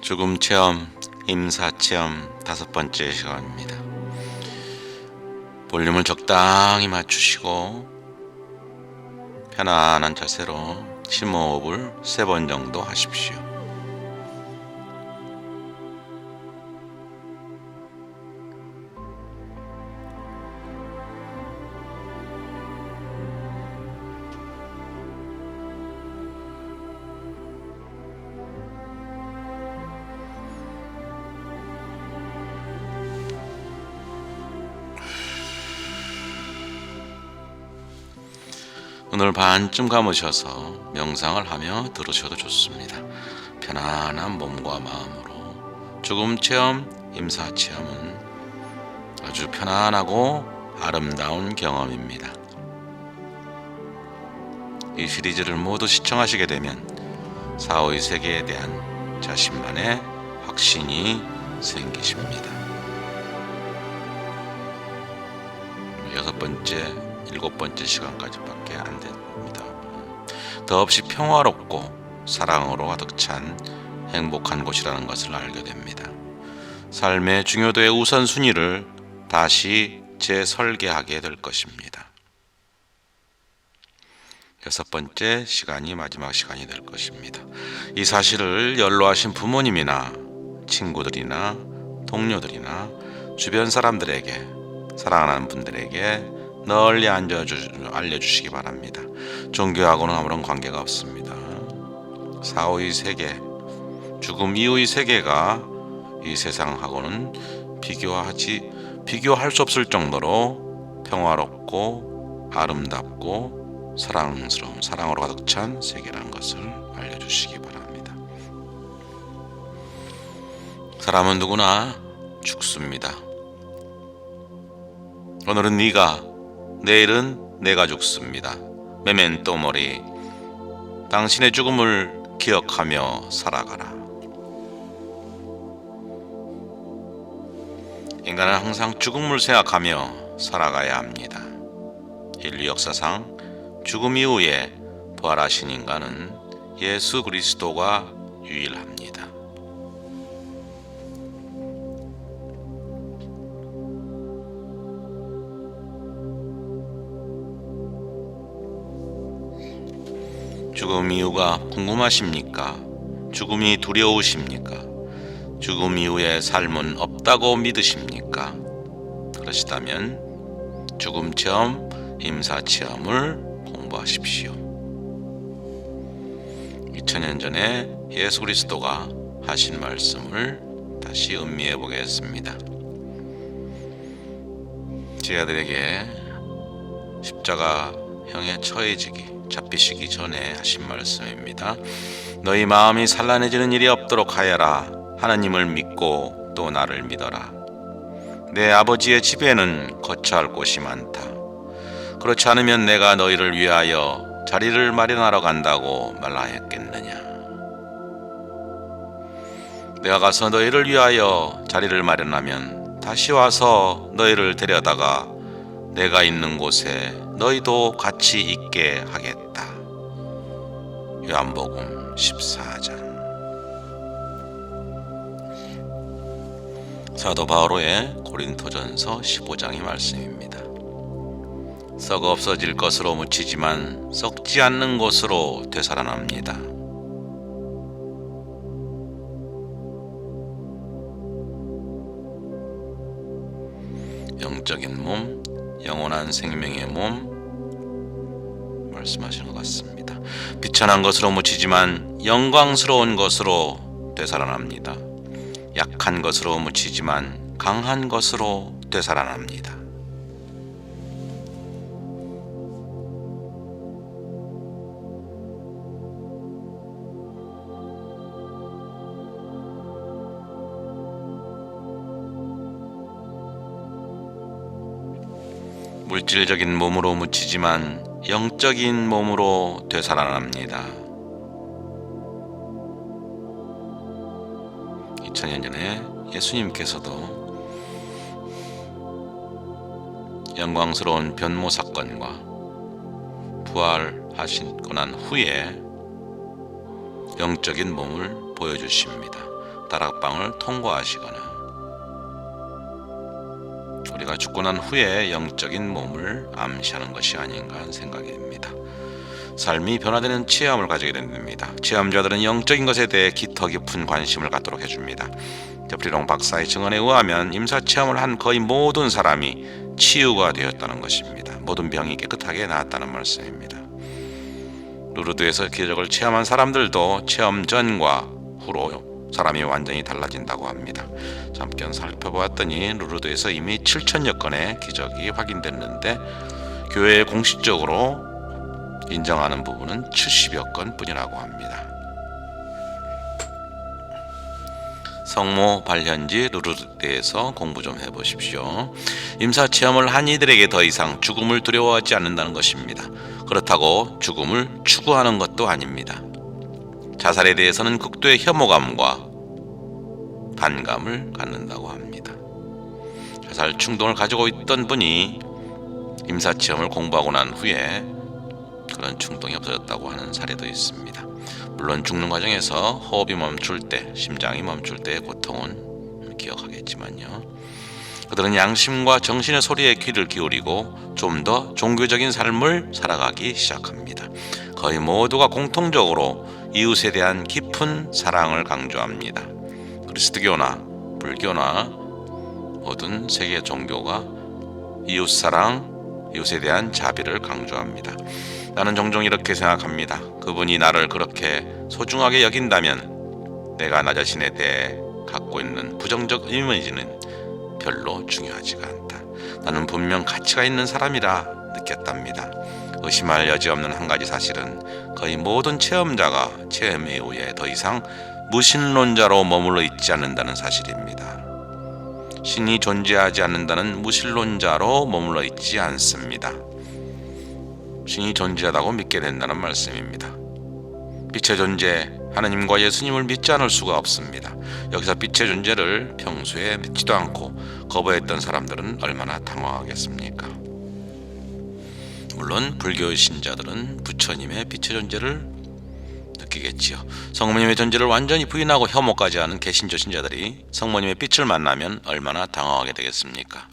죽음 체험, 임사 체험 5번째 시간입니다. 볼륨을 적당히 맞추시고 편안한 자세로 심호흡을 3번 정도 하십시오. 눈을 반쯤 감으셔서 명상을 하며 들으셔도 좋습니다. 편안한 몸과 마음으로 죽음 체험, 임사 체험은 아주 편안하고 아름다운 경험입니다. 이 시리즈를 모두 시청하시게 되면 사후의 세계에 대한 자신만의 확신이 생기십니다. 6번째 7번째 시간까지밖에 안 됩니다. 더없이 평화롭고 사랑으로 가득 찬 행복한 곳이라는 것을 알게 됩니다. 삶의 중요도의 우선순위를 다시 재설계하게 될 것입니다. 6번째 시간이 마지막 시간이 될 것입니다. 이 사실을 연로하신 부모님이나 친구들이나 동료들이나 주변 사람들에게, 사랑하는 분들에게 널리 알려주시기 바랍니다. 종교하고는 아무런 관계가 없습니다. 사후의 세계, 죽음 이후의 세계가 이 세상하고는 비교할 수 없을 정도로 평화롭고 아름답고 사랑스러운, 사랑으로 가득 찬 세계라는 것을 알려주시기 바랍니다. 사람은 누구나 죽습니다. 오늘은 네가, 내일은 내가 죽습니다. 메멘토 모리. 당신의 죽음을 기억하며 살아가라. 인간은 항상 죽음을 생각하며 살아가야 합니다. 인류 역사상 죽음 이후에 부활하신 인간은 예수 그리스도가 유일합니다. 죽음 이유가 궁금하십니까? 죽음이 두려우십니까? 죽음 이후의 삶은 없다고 믿으십니까? 그러시다면 죽음 체험, 임사 체험을 공부하십시오. 2000년 전에 예수 그리스도가 하신 말씀을 다시 음미해 보겠습니다. 제 아들에게 십자가형에 잡히시기 전에 하신 말씀입니다. 너희 마음이 산란해지는 일이 없도록 하여라. 하나님을 믿고 또 나를 믿어라. 내 아버지의 집에는 거처할 곳이 많다. 그렇지 않으면 내가 너희를 위하여 자리를 마련하러 간다고 말하였겠느냐. 내가 가서 너희를 위하여 자리를 마련하면 다시 와서 너희를 데려다가 내가 있는 곳에 너희도 같이 있게 하겠다. 요한복음 14장. 사도 바오로의 고린토전서 15장의 말씀입니다. 썩어 없어질 것으로 묻히지만 썩지 않는 것으로 되살아납니다. 영적인 몸, 영원한 생명의 몸 말씀하시는 것 같습니다. 비천한 것으로 묻히지만 영광스러운 것으로 되살아납니다. 약한 것으로 묻히지만 강한 것으로 되살아납니다. 물질적인 몸으로 묻히지만 영적인 몸으로 되살아납니다. 2000년 전에 예수님께서도 영광스러운 변모 사건과 부활하시고 난 후에 영적인 몸을 보여주십니다. 다락방을 통과하시거나 우리가 죽고 난 후에 영적인 몸을 암시하는 것이 아닌가 하는 생각이 듭니다. 삶이 변화되는 체험을 가지게 됩니다. 체험자들은 영적인 것에 대해 더 깊은 관심을 갖도록 해줍니다. 저프리롱 박사의 증언에 의하면 임사체험을 한 거의 모든 사람이 치유가 되었다는 것입니다. 모든 병이 깨끗하게 나았다는 말씀입니다. 루르드에서 기적을 체험한 사람들도 체험 전과 후로 사람이 완전히 달라진다고 합니다. 잠깐 살펴보았더니 루르드에서 이미 7,000여 건의 기적이 확인됐는데 교회에 공식적으로 인정하는 부분은 70여 건뿐이라고 합니다. 성모 발현지 루르드에서 공부 좀 해보십시오. 임사체험을 한 이들에게 더 이상 죽음을 두려워하지 않는다는 것입니다. 그렇다고 죽음을 추구하는 것도 아닙니다. 자살에 대해서는 극도의 혐오감과 반감을 갖는다고 합니다. 자살 충동을 가지고 있던 분이 임사체험을 공부하고 난 후에 그런 충동이 없어졌다고 하는 사례도 있습니다. 물론 죽는 과정에서 호흡이 멈출 때, 심장이 멈출 때의 고통은 기억하겠지만요. 그들은 양심과 정신의 소리에 귀를 기울이고 좀 더 종교적인 삶을 살아가기 시작합니다. 거의 모두가 공통적으로 이웃에 대한 깊은 사랑을 강조합니다. 그리스도교나 불교나 모든 세계 종교가 이웃사랑, 이웃에 대한 자비를 강조합니다. 나는 종종 이렇게 생각합니다. 그분이 나를 그렇게 소중하게 여긴다면 내가 나 자신에 대해 갖고 있는 부정적 이미지는 별로 중요하지가 않다. 나는 분명 가치가 있는 사람이라 느꼈답니다. 의심할 여지 없는 한 가지 사실은 거의 모든 체험자가 체험 이후에 더 이상 무신론자로 머물러 있지 않는다는 사실입니다. 신이 존재하지 않는다는 무신론자로 머물러 있지 않습니다. 신이 존재하다고 믿게 된다는 말씀입니다. 빛의 존재, 하나님과 예수님을 믿지 않을 수가 없습니다. 여기서 빛의 존재를 평소에 믿지도 않고 거부했던 사람들은 얼마나 당황하겠습니까? 물론 불교 신자들은 부처님의 빛의 존재를 느끼겠지요. 성모님의 존재를 완전히 부인하고 혐오까지 하는 개신교 신자들이 성모님의 빛을 만나면 얼마나 당황하게 되겠습니까?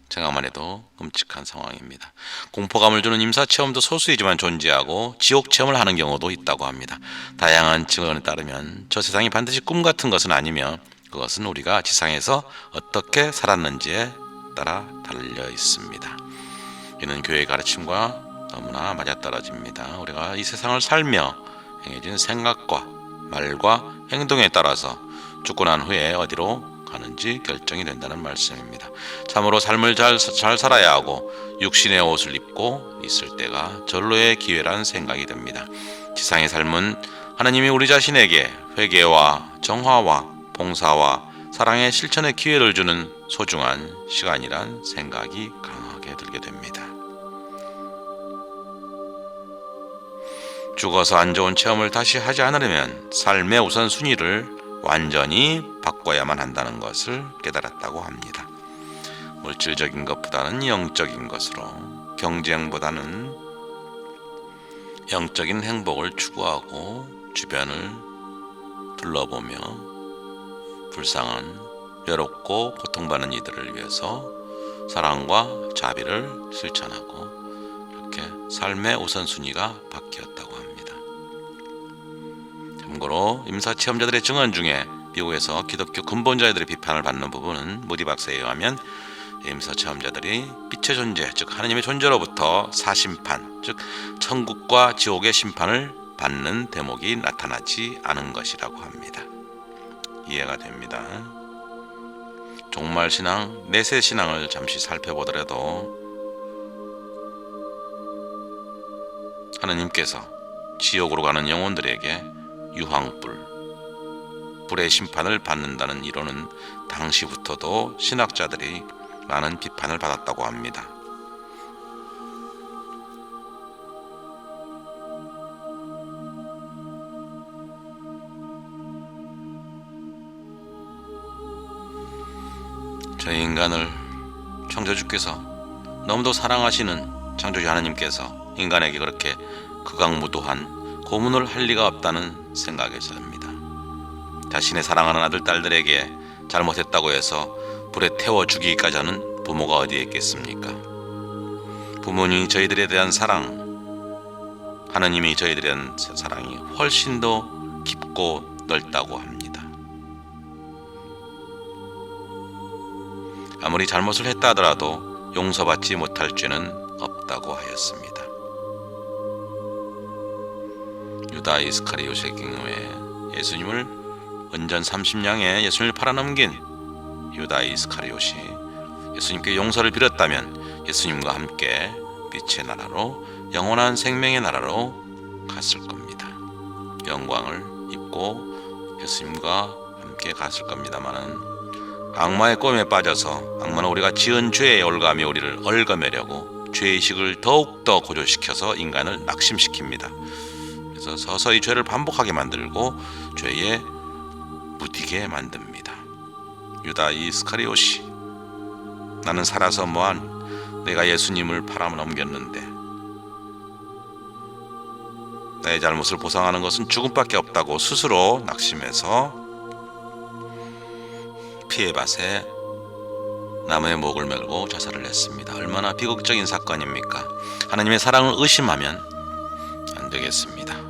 생각만 해도 끔찍한 상황입니다. 공포감을 주는 임사체험도 소수이지만 존재하고 지옥체험을 하는 경우도 있다고 합니다. 다양한 증언에 따르면 저 세상이 반드시 꿈 같은 것은 아니며 그것은 우리가 지상에서 어떻게 살았는지에 따라 달려 있습니다. 이는 교회의 가르침과 너무나 맞아떨어집니다. 우리가 이 세상을 살며 행해진 생각과 말과 행동에 따라서 죽고 난 후에 어디로 가는지 결정이 된다는 말씀입니다. 참으로 삶을 잘 살아야 하고 육신의 옷을 입고 있을 때가 절로의 기회란 생각이 듭니다. 지상의 삶은 하나님이 우리 자신에게 회개와 정화와 봉사와 사랑의 실천의 기회를 주는 소중한 시간이란 생각이 강하게 들게 됩니다. 죽어서 안 좋은 체험을 다시 하지 않으려면 삶의 우선순위를 완전히 바꿔야만 한다는 것을 깨달았다고 합니다. 물질적인 것보다는 영적인 것으로, 경쟁보다는 영적인 행복을 추구하고 주변을 둘러보며 불쌍한, 외롭고 고통받는 이들을 위해서 사랑과 자비를 실천하고 이렇게 삶의 우선순위가 바뀌었다고 합니다. 참고로 임사체험자들의 증언 중에 미국에서 기독교 근본자들의 비판을 받는 부분은 무디 박사에 의하면 임사체험자들이 빛의 존재, 즉 하나님의 존재로부터 사심판, 즉 천국과 지옥의 심판을 받는 대목이 나타나지 않은 것이라고 합니다. 이해가 됩니다. 종말신앙, 내세신앙을 잠시 살펴보더라도 하나님께서 지옥으로 가는 영혼들에게 유황불, 불의 심판을 받는다는 이론은 당시부터도 신학자들이 많은 비판을 받았다고 합니다. 저희 인간을 창조주께서 너무도 사랑하시는 창조주 하나님께서 인간에게 그렇게 극악무도한 고문을 할 리가 없다는 생각에서입니다. 자신의 사랑하는 아들, 딸들에게 잘못했다고 해서 불에 태워 죽이기까지 하는 부모가 어디에 있겠습니까? 부모님이 저희들에 대한 사랑, 하나님이 저희들에 대한 사랑이 훨씬 더 깊고 넓다고 합니다. 아무리 잘못을 했다 하더라도 용서받지 못할 죄는 없다고 하였습니다. 유다 이스카리옷의 경우에 예수님을 은전 30냥에 예수님을 팔아넘긴 유다 이스카리옷이 예수님께 용서를 빌었다면 예수님과 함께 빛의 나라로, 영원한 생명의 나라로 갔을 겁니다. 영광을 입고 예수님과 함께 갔을 겁니다마는 악마의 꿈에 빠져서 악마는 우리가 지은 죄에 올가며 우리를 얽어매려고 죄의식을 더욱더 고조시켜서 인간을 낙심시킵니다. 그래서 서서히 죄를 반복하게 만들고 죄에 무디게 만듭니다. 유다 이스카리옷이 나는 살아서 뭐한, 내가 예수님을 팔아넘겼는데 나의 잘못을 보상하는 것은 죽음밖에 없다고 스스로 낙심해서 피해밭에 나무의 목을 메고 자살을 했습니다. 얼마나 비극적인 사건입니까? 하나님의 사랑을 의심하면 안 되겠습니다.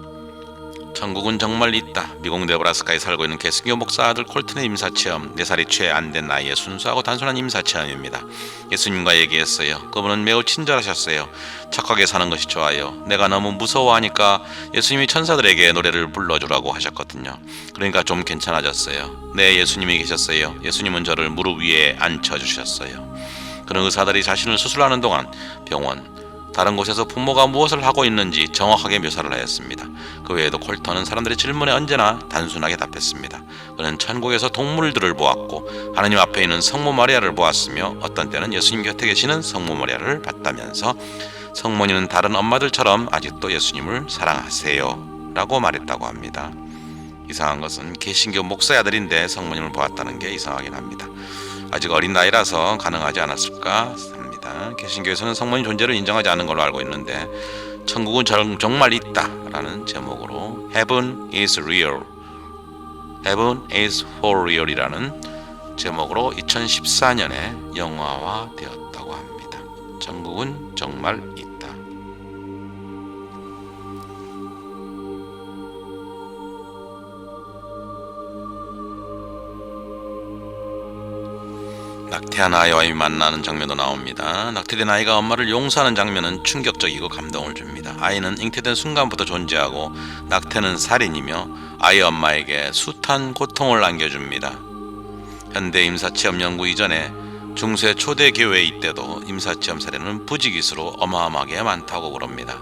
천국은 정말 있다. 미국 네브라스카에 살고 있는 개신교 목사 아들 콜튼의 임사체험, 4살이 채 안 된 나이에 순수하고 단순한 임사체험입니다. 예수님과 얘기했어요. 그분은 매우 친절하셨어요. 착하게 사는 것이 좋아요. 내가 너무 무서워하니까 예수님이 천사들에게 노래를 불러주라고 하셨거든요. 그러니까 좀 괜찮아졌어요. 네, 예수님이 계셨어요. 예수님은 저를 무릎 위에 앉혀주셨어요. 그런 의사들이 자신을 수술하는 동안 병원, 다른 곳에서 부모가 무엇을 하고 있는지 정확하게 묘사를 하였습니다. 그 외에도 콜턴은 사람들의 질문에 언제나 단순하게 답했습니다. 그는 천국에서 동물들을 보았고 하나님 앞에 있는 성모 마리아를 보았으며 어떤 때는 예수님 곁에 계시는 성모 마리아를 봤다면서 성모님은 다른 엄마들처럼 아직도 예수님을 사랑하세요 라고 말했다고 합니다. 이상한 것은 개신교 목사의 아들인데 성모님을 보았다는 게 이상하긴 합니다. 아직 어린 나이라서 가능하지 않았을까 합니다. 개신교에서는 성모님 존재를 인정하지 않는 걸로 알고 있는데 천국은 정말 있다 라는 제목으로 Heaven is real, Heaven is for real 이라는 제목으로 2014년에 영화화 되었다고 합니다. 천국은 정말 있다. 낙태한 아이와 만나는 장면도 나옵니다. 낙태된 아이가 엄마를 용서하는 장면은 충격적이고 감동을 줍니다. 아이는 잉태된 순간부터 존재하고 낙태는 살인이며 아이 엄마에게 숱한 고통을 안겨줍니다. 현대 임사체험 연구 이전에 중세 초대 교회 이때도 임사체험 사례는 부지기수로 어마어마하게 많다고 그럽니다.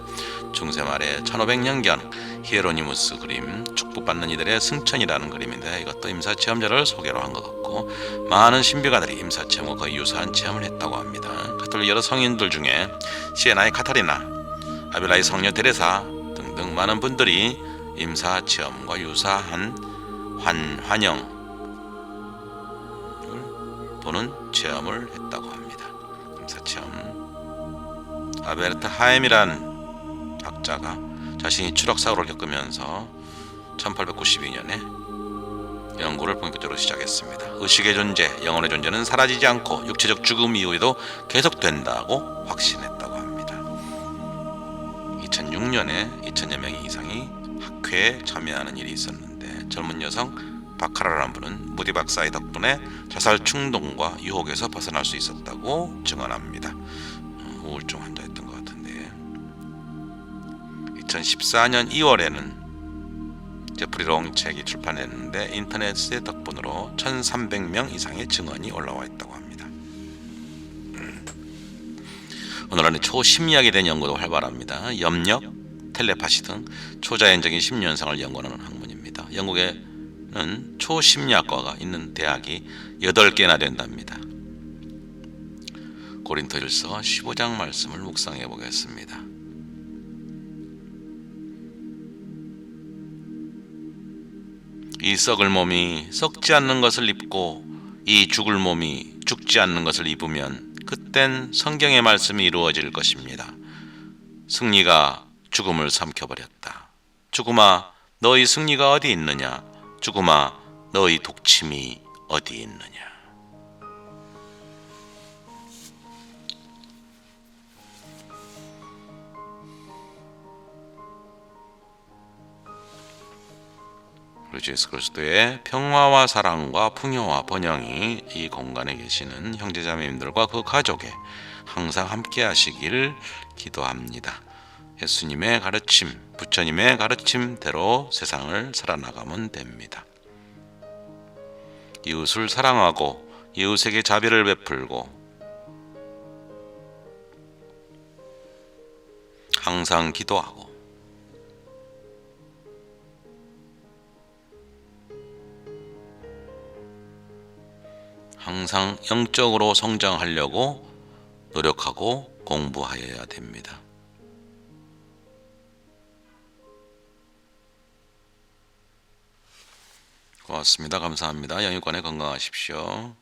중세 말에 1500년경 히에로니무스 그림, 축복받는 이들의 승천이라는 그림인데 이것도 임사체험자를 소개로 한 것 같고 많은 신비가들이 임사체험과 거의 유사한 체험을 했다고 합니다. 가톨릭 여러 성인들 중에 시에나의 카타리나, 아빌라의 성녀 데레사 등등 많은 분들이 임사체험과 유사한 환영 또는 체험을 했다고 합니다. 임사체험. 아베르트 하엠이란 학자가 자신이 추락사고를 겪으면서 1892년에 연구를 본격적으로 시작했습니다. 의식의 존재, 영혼의 존재는 사라지지 않고 육체적 죽음 이후에도 계속된다고 확신했다고 합니다. 2006년에 2천여 명 이상이 학회에 참여하는 일이 있었는데 젊은 여성 바카라라는 분은 무디 박사의 덕분에 자살 충동과 유혹에서 벗어날 수 있었다고 증언합니다. 우울증 환자였던 것 같은데 2014년 2월에는 제프리 롱 책이 출판했는데 인터넷의 덕분으로 1300명 이상의 증언이 올라와 있다고 합니다. 오늘날은 초심리학에 대한 연구도 활발합니다. 염력, 텔레파시 등 초자연적인 심리 현상을 연구하는 학문입니다. 영국에는 초심리학과가 있는 대학이 8개나 된답니다. 고린토일서 15장 말씀을 묵상해 보겠습니다. 이 썩을 몸이 썩지 않는 것을 입고 이 죽을 몸이 죽지 않는 것을 입으면 그땐 성경의 말씀이 이루어질 것입니다. 승리가 죽음을 삼켜버렸다. 죽음아, 너희 승리가 어디 있느냐? 죽음아, 너희 독침이 어디 있느냐. 우리 주 예수 그리스도의 평화와 사랑과 풍요와 번영이 이 공간에 계시는 형제자매님들과 그 가족에 항상 함께 하시길 기도합니다. 예수님의 가르침, 부처님의 가르침대로 세상을 살아나가면 됩니다. 이웃을 사랑하고 이웃에게 자비를 베풀고 항상 기도하고 항상 영적으로 성장하려고 노력하고 공부하여야 됩니다. 고맙습니다. 감사합니다. 영육간에 건강하십시오.